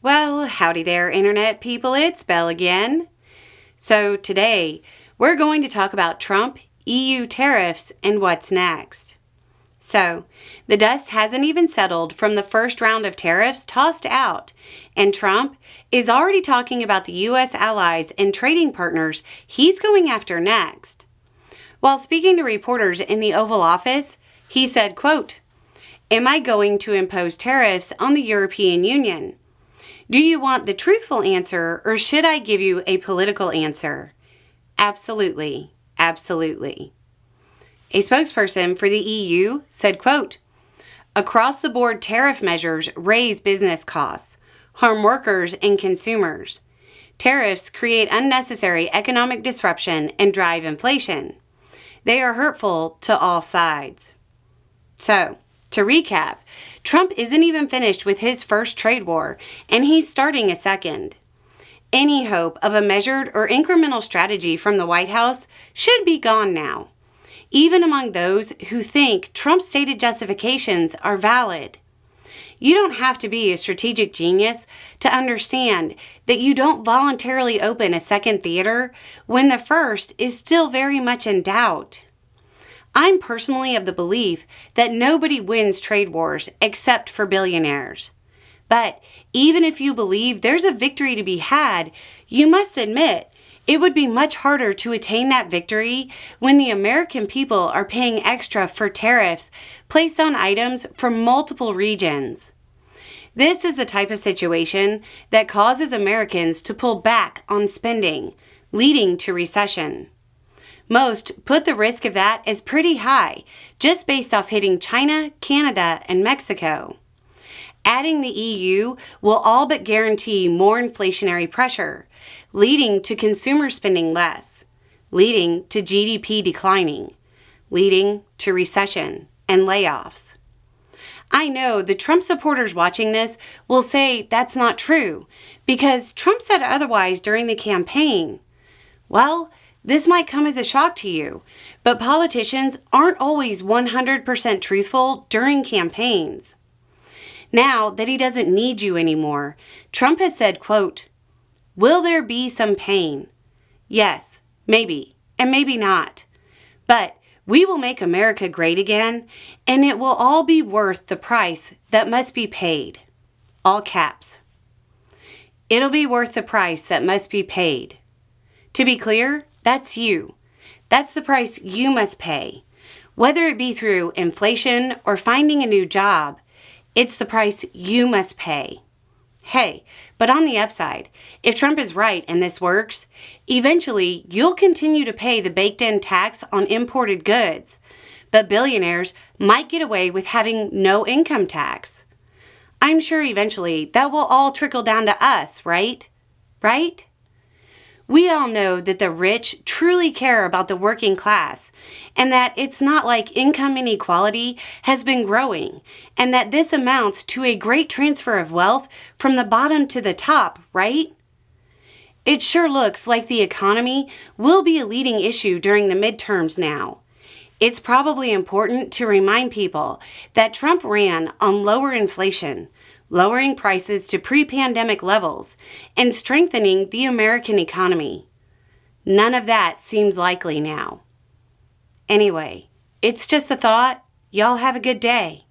Well, howdy there, Internet people. It's Belle again. So today, we're going to talk about Trump, EU tariffs, and what's next. So, the dust hasn't even settled from the first round of tariffs tossed out, and Trump is already talking about the U.S. allies and trading partners he's going after next. While speaking to reporters in the Oval Office, he said, quote, "Am I going to impose tariffs on the European Union? Do you want the truthful answer, or should I give you a political answer? Absolutely, absolutely." A spokesperson for the EU said, quote, "Across-the-board tariff measures raise business costs, harm workers and consumers. Tariffs create unnecessary economic disruption and drive inflation. They are hurtful to all sides." So, to recap, Trump isn't even finished with his first trade war, and he's starting a second. Any hope of a measured or incremental strategy from the White House should be gone now, even among those who think Trump's stated justifications are valid. You don't have to be a strategic genius to understand that you don't voluntarily open a second theater when the first is still very much in doubt. I'm personally of the belief that nobody wins trade wars except for billionaires. But even if you believe there's a victory to be had, you must admit it would be much harder to attain that victory when the American people are paying extra for tariffs placed on items from multiple regions. This is the type of situation that causes Americans to pull back on spending, leading to recession. Most put the risk of that as pretty high, just based off hitting China, Canada, and Mexico. Adding the EU will all but guarantee more inflationary pressure, leading to consumer spending less, leading to GDP declining, leading to recession and layoffs. I know the Trump supporters watching this will say that's not true, because Trump said otherwise during the campaign. Well, this might come as a shock to you, but politicians aren't always 100% truthful during campaigns. Now that he doesn't need you anymore, Trump has said, quote, "Will there be some pain? Yes, maybe, and maybe not. But we will make America great again, and it will all be worth the price that must be paid." All caps. It'll be worth the price that must be paid. To be clear, that's you. That's the price you must pay. Whether it be through inflation or finding a new job, it's the price you must pay. Hey, but on the upside, if Trump is right and this works, eventually you'll continue to pay the baked-in tax on imported goods, but billionaires might get away with having no income tax. I'm sure eventually that will all trickle down to us, right? Right? We all know that the rich truly care about the working class, and that it's not like income inequality has been growing, and that this amounts to a great transfer of wealth from the bottom to the top, right? It sure looks like the economy will be a leading issue during the midterms now. It's probably important to remind people that Trump ran on lower inflation, lowering prices to pre-pandemic levels, and strengthening the American economy. None of that seems likely now. Anyway, it's just a thought. Y'all have a good day.